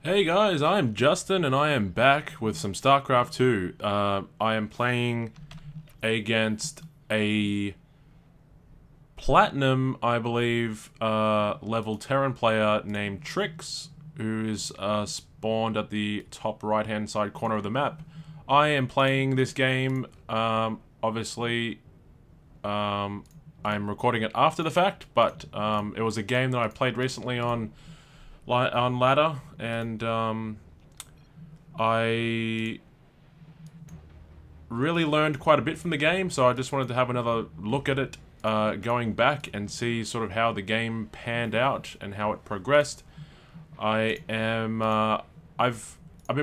Hey guys, I am Justin and I am back with some StarCraft 2. I am playing against a Platinum, I believe, level Terran player named Trix, who is spawned at the top right hand side corner of the map. I am playing this game, obviously, I'm recording it after the fact, but it was a game that I played recently on ladder, and I really learned quite a bit from the game, so I just wanted to have another look at it going back and see sort of how the game panned out and how it progressed. I've been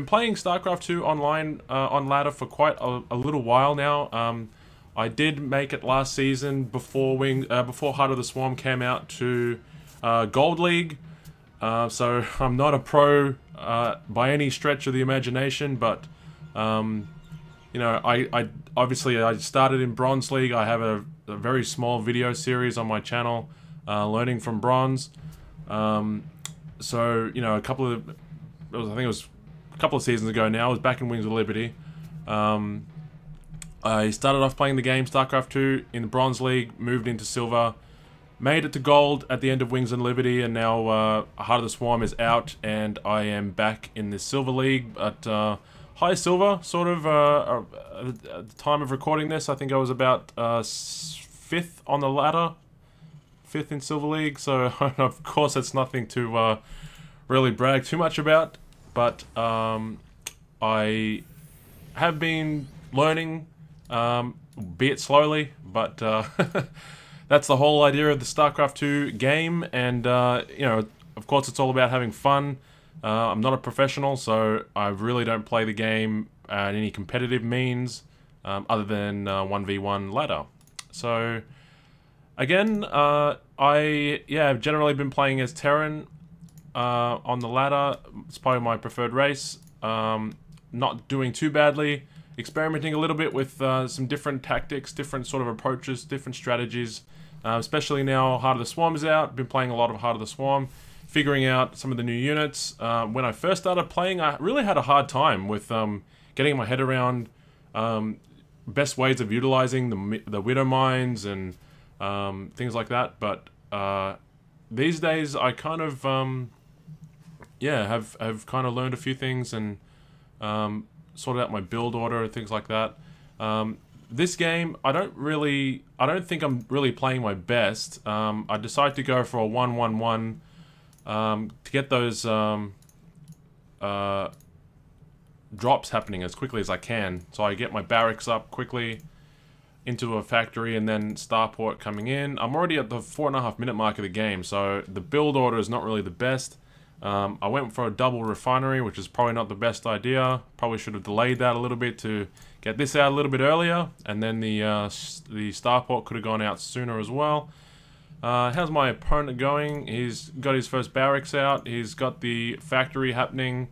playing StarCraft 2 online on ladder for quite a little while now. I did make it last season before Heart of the Swarm came out to Gold League. So I'm not a pro by any stretch of the imagination, but you know, I obviously I started in Bronze League. I have a very small video series on my channel, learning from Bronze. So you know, I think it was a couple of seasons ago now. I was back in Wings of Liberty. I started off playing the game StarCraft 2 in the Bronze League, moved into Silver. Made it to gold at the end of Wings and Liberty, and now Heart of the Swarm is out, and I am back in the Silver League at high Silver, sort of. At the time of recording this, I think I was about 5th on the ladder, 5th in Silver League, so of course it's nothing to really brag too much about, but I have been learning, be it slowly, but that's the whole idea of the StarCraft 2 game, and you know, of course, it's all about having fun. I'm not a professional, so I really don't play the game at any competitive means, other than 1v1 ladder. So, again, I've generally been playing as Terran on the ladder. It's probably my preferred race. Not doing too badly. Experimenting a little bit with some different tactics, different sort of approaches, different strategies. Especially now Heart of the Swarm is out. Been playing a lot of Heart of the Swarm, figuring out some of the new units. When I first started playing, I really had a hard time with getting my head around best ways of utilizing the Widow Mines and things like that. But these days, I kind of have kind of learned a few things and sorted out my build order and things like that. This game, I don't think I'm really playing my best. I decided to go for a 1-1-1 to get those drops happening as quickly as I can. So I get my barracks up quickly into a factory and then starport coming in. I'm already at the 4.5 minute mark of the game, so the build order is not really the best. I went for a double refinery, which is probably not the best idea. Probably should have delayed that a little bit to get this out a little bit earlier, and then the starport could have gone out sooner as well. How's my opponent going? He's got his first barracks out. He's got the factory happening,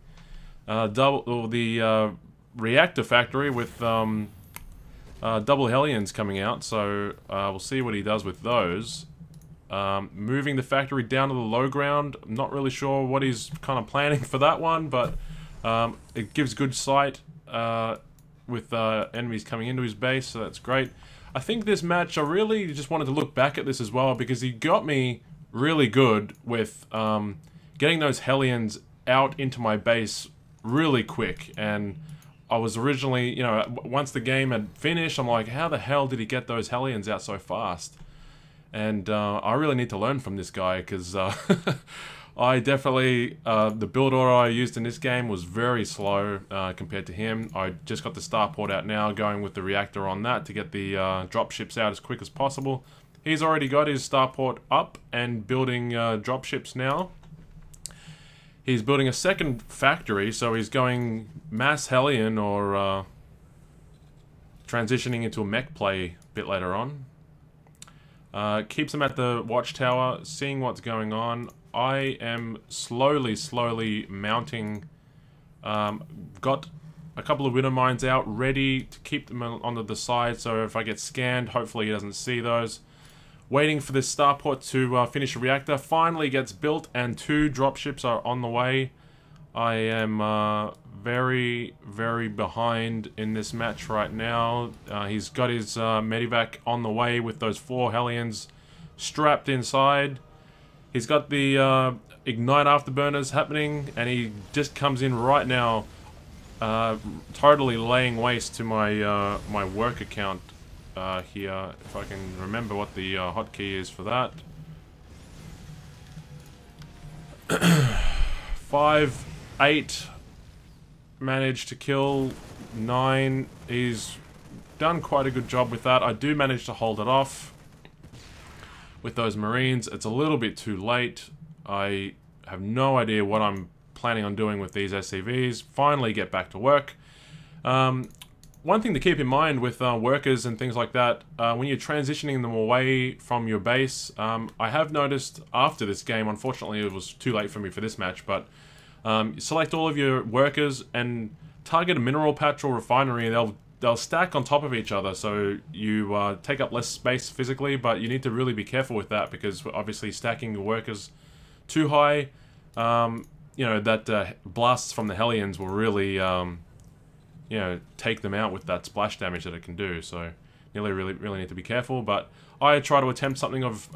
the reactor factory with double Hellions coming out. So we'll see what he does with those. Moving the factory down to the low ground. I'm not really sure what he's kind of planning for that one, but it gives good sight with enemies coming into his base, so that's great. I think this match, I really just wanted to look back at this as well, because he got me really good with getting those Hellions out into my base really quick. And I was originally, you know, once the game had finished, I'm like, how the hell did he get those Hellions out so fast? And I really need to learn from this guy, because I definitely, the build order I used in this game was very slow compared to him. I just got the starport out now, going with the reactor on that to get the dropships out as quick as possible. He's already got his starport up and building dropships now. He's building a second factory, so he's going mass Hellion or transitioning into a mech play a bit later on. Keeps him at the watchtower, seeing what's going on. I am slowly mounting. Got a couple of Widow Mines out, ready to keep them onto the side, so if I get scanned, hopefully he doesn't see those. Waiting for this starport to finish a reactor. Finally gets built, and 2 dropships are on the way. I am very, very behind in this match right now. He's got his medivac on the way with those 4 Hellions strapped inside. He's got the ignite afterburners happening, and he just comes in right now, totally laying waste to my my work account here. If I can remember what the hotkey is for that. 5, 8, managed to kill 9. He's done quite a good job with that. I do manage to hold it off with those Marines. It's a little bit too late. I have no idea what I'm planning on doing with these SCVs. Finally get back to work. One thing to keep in mind with workers and things like that, when you're transitioning them away from your base, I have noticed after this game, unfortunately it was too late for me for this match, but select all of your workers and target a mineral patch or refinery, and they'll stack on top of each other, so you take up less space physically, but you need to really be careful with that, because obviously stacking your workers too high, you know, that blasts from the Hellions will really you know, take them out with that splash damage that it can do. So you really need to be careful. But I try to attempt something of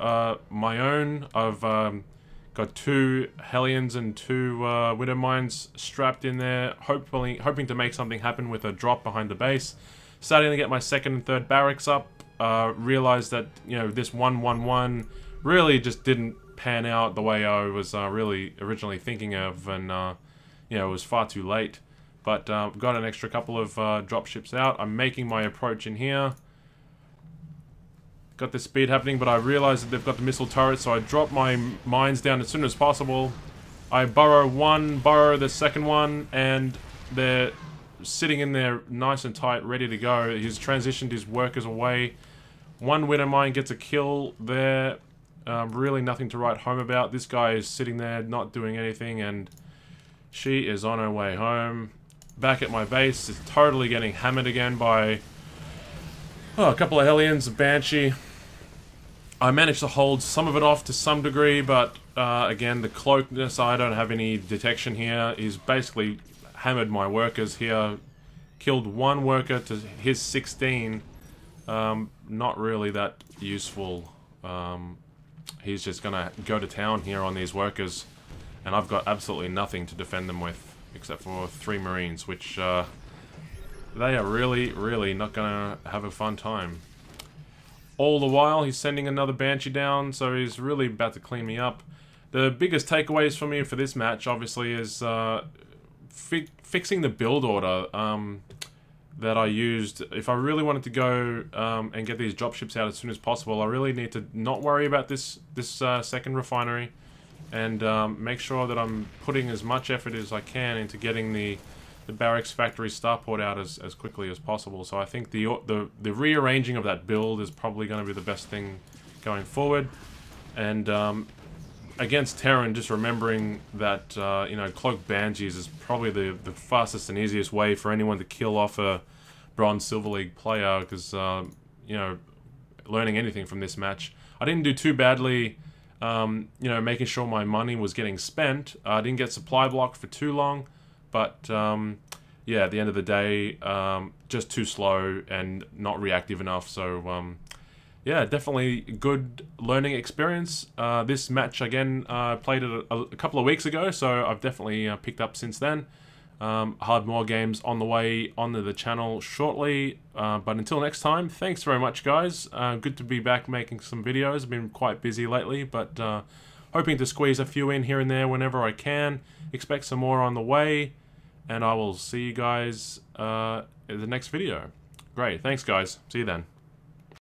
my own. I've got 2 Hellions and 2 Widow Mines strapped in there, hoping to make something happen with a drop behind the base. Starting to get my 2nd and 3rd barracks up. Realized that, you know, this 1-1-1 really just didn't pan out the way I was really originally thinking of, and you know, it was far too late. But got an extra couple of dropships out. I'm making my approach in here. Got the speed happening, but I realized that they've got the missile turret, so I drop my mines down as soon as possible. I burrow one, burrow the second one, and they're sitting in there nice and tight, ready to go. He's transitioned his workers away. One Widow Mine gets a kill there. Really nothing to write home about. This guy is sitting there not doing anything, and she is on her way home. Back at my base, is totally getting hammered again by a couple of Hellions, a Banshee. I managed to hold some of it off to some degree, but again, the cloakness, I don't have any detection here. He's basically hammered my workers here. Killed 1 worker to his 16. Not really that useful. He's just gonna go to town here on these workers, and I've got absolutely nothing to defend them with, except for 3 Marines, which they are really not gonna have a fun time. All the while, he's sending another Banshee down, so he's really about to clean me up. The biggest takeaways for me for this match, obviously, is fixing the build order that I used. If I really wanted to go and get these dropships out as soon as possible, I really need to not worry about this 2nd refinery, and make sure that I'm putting as much effort as I can into getting the barracks factory starport out as quickly as possible. So I think the rearranging of that build is probably going to be the best thing going forward. And against Terran, just remembering that you know, cloaked Banshees is probably the fastest and easiest way for anyone to kill off a Bronze Silver League player, because you know, learning anything from this match, I didn't do too badly. You know, making sure my money was getting spent. I didn't get supply blocked for too long, but yeah, at the end of the day, just too slow and not reactive enough. So yeah, definitely good learning experience. This match, again, played it a couple of weeks ago, so I've definitely picked up since then. Hard more games on the way onto the channel shortly, but until next time, thanks very much, guys. Good to be back making some videos. I've been quite busy lately, but hoping to squeeze a few in here and there whenever I can. Expect some more on the way, and I will see you guys in the next video. Great, thanks guys, see you then.